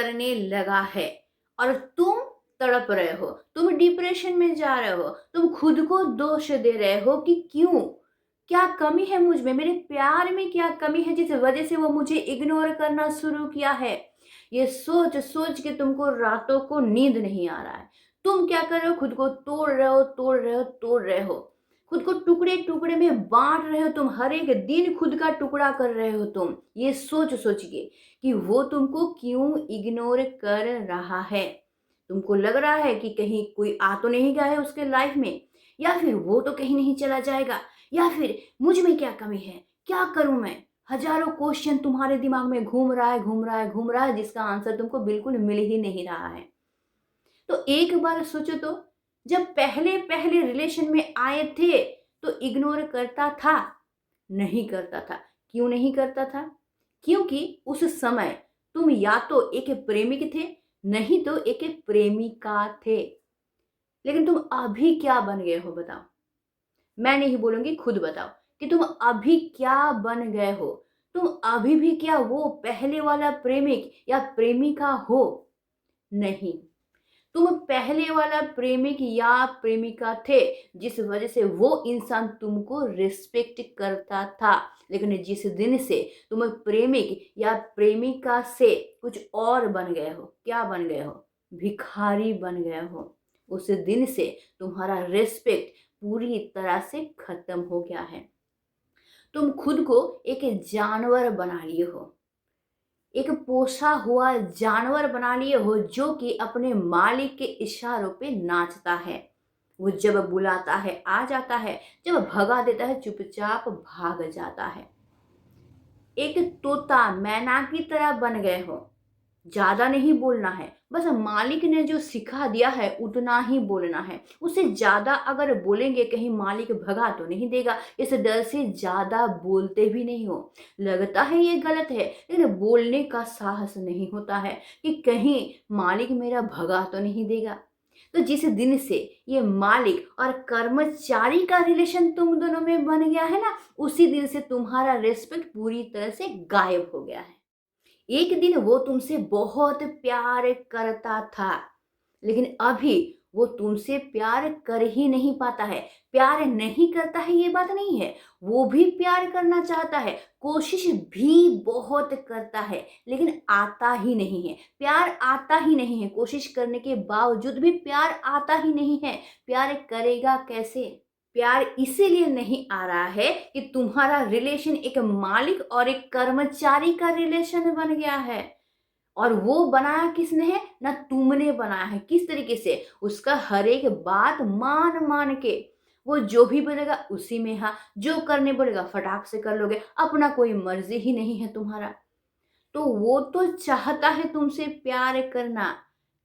करने लगा है और तुम तड़प रहे हो, तुम डिप्रेशन में जा रहे हो, तुम खुद को दोष दे रहे हो कि क्यों, क्या कमी है मुझ में, मेरे प्यार में क्या कमी है जिस वजह से वो मुझे इग्नोर करना शुरू किया है। ये सोच सोच के तुमको रातों को नींद नहीं आ रहा है। तुम क्या कर रहे हो, खुद को तोड़ रहे हो, तोड़ रहे हो, तोड़ रहे हो, खुद को टुकड़े टुकड़े में बांट रहे हो। तुम हर एक दिन खुद का टुकड़ा कर रहे हो। तुम ये सोच सोच के कि वो तुमको क्यों इग्नोर कर रहा है। तुमको लग रहा है कि कहीं कोई आ तो नहीं गया है उसके लाइफ में, या फिर वो तो कहीं नहीं चला जाएगा, या फिर मुझ में क्या कमी है, क्या करूं मैं। हजारों क्वेश्चन तुम्हारे दिमाग में घूम रहा है, घूम रहा है, घूम रहा है, जिसका आंसर तुमको बिल्कुल मिल ही नहीं रहा है। तो एक बार सोचो तो, जब पहले पहले रिलेशन में आए थे तो इग्नोर करता था? नहीं करता था। क्यों नहीं करता था? क्योंकि उस समय तुम या तो एक प्रेमिक थे, नहीं तो एक प्रेमिका थे। लेकिन तुम अभी क्या बन गए हो बताओ? मैं नहीं बोलूंगी, खुद बताओ कि तुम अभी क्या बन गए हो। तुम अभी भी क्या वो पहले वाला प्रेमिक या प्रेमिका हो? नहीं। तुम पहले वाला प्रेमिक या प्रेमिका थे, जिस वजह से वो इंसान तुमको रिस्पेक्ट करता था। लेकिन जिस दिन से तुम प्रेमिक या प्रेमिका से कुछ और बन गए हो, क्या बन गए हो? भिखारी बन गए हो। उस दिन से तुम्हारा रिस्पेक्ट पूरी तरह से खत्म हो गया है। तुम खुद को एक जानवर बना लिए हो, एक पोसा हुआ जानवर बना लिए हो, जो कि अपने मालिक के इशारों पे नाचता है। वो जब बुलाता है आ जाता है, जब भगा देता है चुपचाप भाग जाता है। एक तोता मैना की तरह बन गए हो। ज्यादा नहीं बोलना है, बस मालिक ने जो सिखा दिया है उतना ही बोलना है। उससे ज्यादा अगर बोलेंगे कहीं मालिक भगा तो नहीं देगा, इस डर से ज्यादा बोलते भी नहीं हो। लगता है ये गलत है, लेकिन बोलने का साहस नहीं होता है कि कहीं मालिक मेरा भगा तो नहीं देगा। तो जिस दिन से ये मालिक और कर्मचारी का रिलेशन तुम दोनों में बन गया है ना, उसी दिन से तुम्हारा रेस्पेक्ट पूरी तरह से गायब हो गया है। एक दिन वो तुमसे बहुत प्यार करता था, लेकिन अभी वो तुमसे प्यार कर ही नहीं पाता है। प्यार नहीं करता है ये बात नहीं है, वो भी प्यार करना चाहता है, कोशिश भी बहुत करता है, लेकिन आता ही नहीं है। प्यार आता ही नहीं है, कोशिश करने के बावजूद भी प्यार आता ही नहीं है। प्यार करेगा कैसे? प्यार इसीलिए नहीं आ रहा है कि तुम्हारा रिलेशन एक मालिक और एक कर्मचारी का रिलेशन बन गया है। और वो बनाया किसने है? ना तुमने बनाया है। किस तरीके से? उसका हर एक बात मान मान के, वो जो भी बोलेगा उसी में हाँ, जो करने बोलेगा फटाक से कर लोगे, अपना कोई मर्जी ही नहीं है तुम्हारा। तो वो तो चाहता है तुमसे प्यार करना,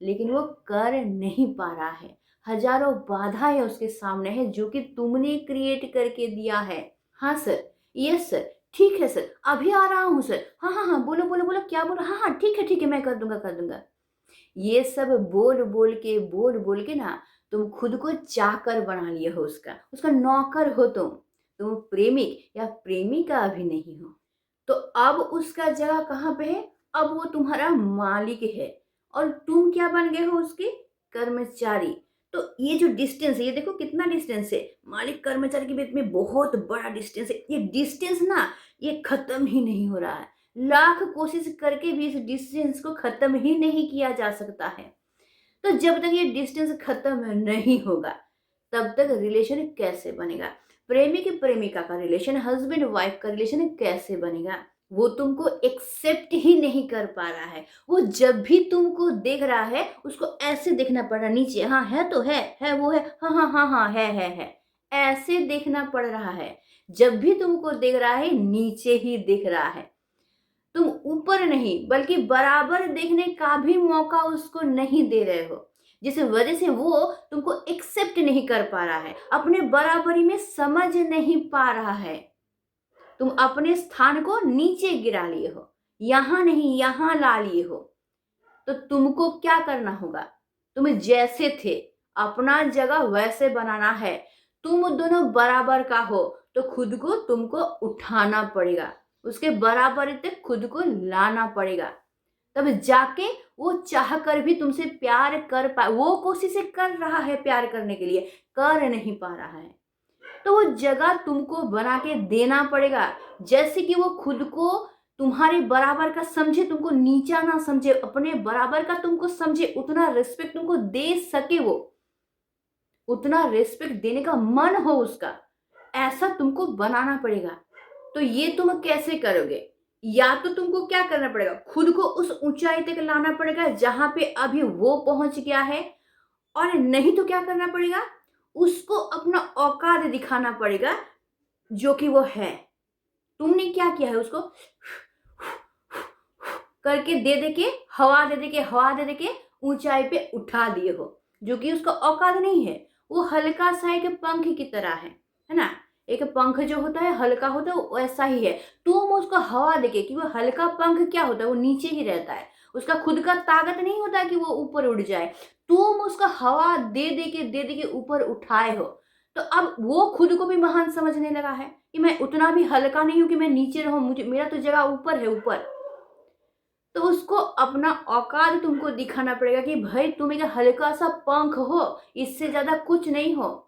लेकिन वो कर नहीं पा रहा है। हजारों बाधाएं उसके सामने है, जो कि तुमने क्रिएट करके दिया है। हाँ सर, यस सर, ठीक है सर, अभी आ रहा हूँ सर, हाँ हाँ हाँ, बोलो बोलो बोलो, क्या बोलो, हाँ हाँ ठीक है मैं कर दूंगा कर दूंगा। ये सब बोल बोल के ना, तुम खुद को चाकर बना लिए हो, उसका उसका नौकर हो तुम प्रेमिक या प्रेमिका अभी नहीं हो। तो अब उसका जगह कहाँ पे है? अब वो तुम्हारा मालिक है और तुम क्या बन गए हो? उसके कर्मचारी। तो ये जो डिस्टेंस है, ये देखो कितना डिस्टेंस है, मालिक कर्मचारी के बीच में बहुत बड़ा डिस्टेंस है। ये डिस्टेंस ना, ये खत्म ही नहीं हो रहा है। लाख कोशिश करके भी इस डिस्टेंस को खत्म ही नहीं किया जा सकता है। तो जब तक ये डिस्टेंस खत्म नहीं होगा, तब तक रिलेशन कैसे बनेगा? प्रेमिक प्रेमिका का रिलेशन, हस्बैंड वाइफ का रिलेशन कैसे बनेगा? वो तुमको एक्सेप्ट ही नहीं कर पा रहा है। वो जब भी तुमको देख रहा है, उसको ऐसे देखना पड़ रहा, नीचे हाँ है तो है वो है, हाँ हाँ हाँ हाँ है, ऐसे देखना पड़ रहा है। जब भी तुमको देख रहा है, नीचे ही देख रहा है। तुम ऊपर नहीं बल्कि बराबर देखने का भी मौका उसको नहीं दे रहे हो, जिस वजह से वो तुमको एक्सेप्ट नहीं कर पा रहा है, अपने बराबरी में समझ नहीं पा रहा है। तुम अपने स्थान को नीचे गिरा लिए हो, यहां नहीं यहां ला लिए हो। तो तुमको क्या करना होगा? तुम जैसे थे अपना जगह वैसे बनाना है। तुम दोनों बराबर का हो, तो खुद को तुमको उठाना पड़ेगा, उसके बराबर तक खुद को लाना पड़ेगा। तब जाके वो चाह कर भी तुमसे प्यार कर पाए। वो कोशिशें कर रहा है प्यार करने के लिए, कर नहीं पा रहा है, तो वो जगह तुमको बना के देना पड़ेगा। जैसे कि वो खुद को तुम्हारे बराबर का समझे, तुमको नीचा ना समझे, अपने बराबर का तुमको समझे, उतना रिस्पेक्ट तुमको दे सके, वो उतना रिस्पेक्ट देने का मन हो उसका, ऐसा तुमको बनाना पड़ेगा। तो ये तुम कैसे करोगे? या तो तुमको क्या करना पड़ेगा, खुद को उस ऊंचाई तक लाना पड़ेगा जहां पे अभी वो पहुंच गया है, और नहीं तो क्या करना पड़ेगा, उसको अपना औकात दिखाना पड़ेगा जो कि वो है। तुमने क्या किया है, उसको करके दे के हवा दे के ऊंचाई पे उठा दिए हो, जो कि उसका औकात नहीं है। वो हल्का सा एक पंख की तरह है ना। एक पंख जो होता है हल्का होता है, वो ऐसा ही है। तुम उसको हवा देके, कि वो हल्का पंख क्या होता है, वो नीचे ही रहता है, उसका खुद का ताकत नहीं होता कि वो ऊपर उड़ जाए। तुम उसका हवा दे दे के ऊपर उठाए हो, तो अब वो खुद को भी महान समझने लगा है कि मैं उतना भी हल्का नहीं हूं कि मैं नीचे रहूं, मुझे मेरा तो जगह ऊपर है, ऊपर। तो उसको अपना औकात तुमको दिखाना पड़ेगा कि भाई तुम एक हल्का सा पंख हो, इससे ज्यादा कुछ नहीं हो।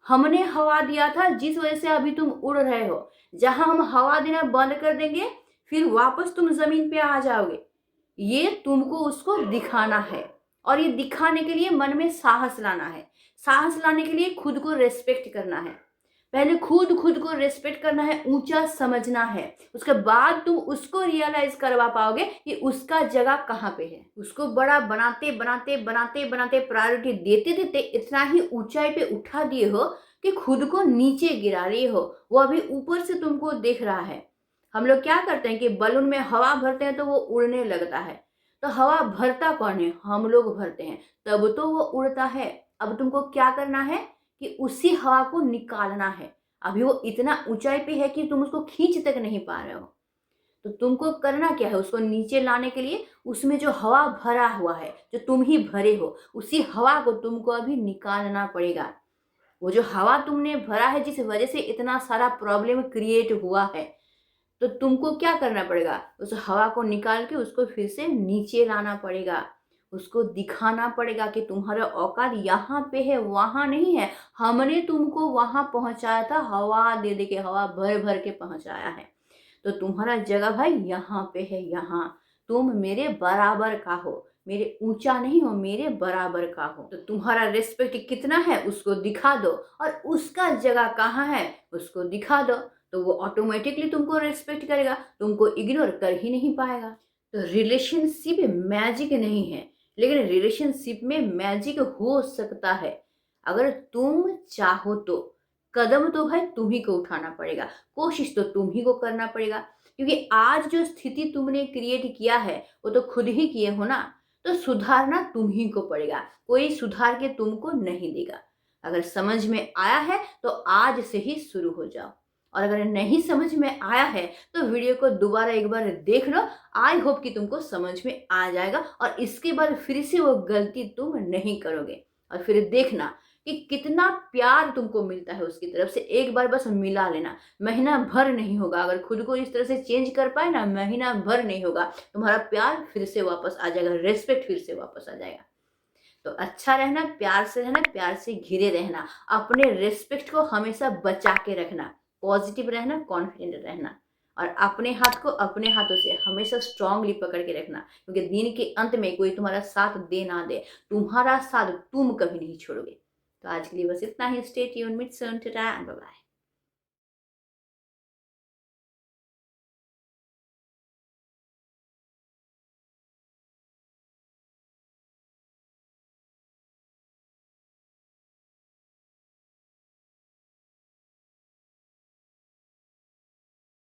हमने हवा दिया था, जिस वजह से अभी तुम उड़ रहे हो। जहां हम हवा देना बंद कर देंगे, फिर वापस तुम जमीन पे आ जाओगे। ये तुमको उसको दिखाना है, और ये दिखाने के लिए मन में साहस लाना है। साहस लाने के लिए खुद को रेस्पेक्ट करना है। पहले खुद को रेस्पेक्ट करना है, ऊंचा समझना है। उसके बाद तुम उसको रियलाइज करवा पाओगे कि उसका जगह कहाँ पे है। उसको बड़ा बनाते बनाते प्रायोरिटी देते देते इतना ही ऊंचाई पे उठा दिए हो कि खुद को नीचे गिरा रही हो। वो अभी ऊपर से तुमको देख रहा है। हम लोग क्या करते हैं कि बलून में हवा भरते हैं तो वो उड़ने लगता है। तो हवा भरता कौन है? हम लोग भरते हैं, तब तो वो उड़ता है। अब तुमको क्या करना है कि उसी हवा को निकालना है। अभी वो इतना ऊंचाई पे है कि तुम उसको खींच तक नहीं पा रहे हो। तो तुमको करना क्या है, उसको नीचे लाने के लिए उसमें जो हवा भरा हुआ है, जो तुम ही भरे हो, उसी हवा को तुमको अभी निकालना पड़ेगा। वो जो हवा तुमने भरा है, जिस वजह से इतना सारा प्रॉब्लम क्रिएट हुआ है, तो तुमको क्या करना पड़ेगा, उस हवा को निकाल के उसको फिर से नीचे लाना पड़ेगा। उसको दिखाना पड़ेगा कि तुम्हारा औकात यहाँ पे है, वहां नहीं है। हमने तुमको वहां पहुंचाया था, हवा दे दे के, हवा भर भर के पहुंचाया है। तो तुम्हारा जगह भाई यहाँ पे है, यहाँ। तुम मेरे बराबर का हो, मेरे ऊंचा नहीं हो, मेरे बराबर का हो। तो तुम्हारा रिस्पेक्ट कितना है उसको दिखा दो, और उसका जगह कहाँ है उसको दिखा दो। तो वो ऑटोमेटिकली तुमको रेस्पेक्ट करेगा, तुमको इग्नोर कर ही नहीं पाएगा। तो रिलेशनशिप मैजिक नहीं है, लेकिन रिलेशनशिप में मैजिक हो सकता है अगर तुम चाहो तो। कदम तो है तुम ही को उठाना पड़ेगा, कोशिश तो तुम ही को करना पड़ेगा। क्योंकि आज जो स्थिति तुमने क्रिएट किया है वो तो खुद ही किए हो ना। तो सुधारना तुम ही को पड़ेगा, कोई सुधार के तुमको नहीं देगा। अगर समझ में आया है तो आज से ही शुरू हो जाओ, और अगर नहीं समझ में आया है तो वीडियो को दोबारा एक बार देख लो। आई होप कि तुमको समझ में आ जाएगा, और इसके बाद फिर से वो गलती तुम नहीं करोगे। और फिर देखना कि कितना प्यार तुमको मिलता है उसकी तरफ से। एक बार बस मिला लेना, महीना भर नहीं होगा। अगर खुद को इस तरह से चेंज कर पाए ना, महीना भर नहीं होगा, तुम्हारा प्यार फिर से वापस आ जाएगा, रेस्पेक्ट फिर से वापस आ जाएगा। तो अच्छा रहना, प्यार से रहना, प्यार से घिरे रहना, अपने रेस्पेक्ट को हमेशा बचा के रखना, पॉजिटिव रहना, कॉन्फिडेंट रहना, और अपने हाथ को अपने हाथों से हमेशा स्ट्रांगली पकड़ के रखना। क्योंकि दिन के अंत में कोई तुम्हारा साथ दे ना दे, तुम्हारा साथ तुम कभी नहीं छोड़ोगे। तो आज के लिए बस इतना ही। स्टे ट्यून्ड, मिट सून, टाटा एंड बाय बाय।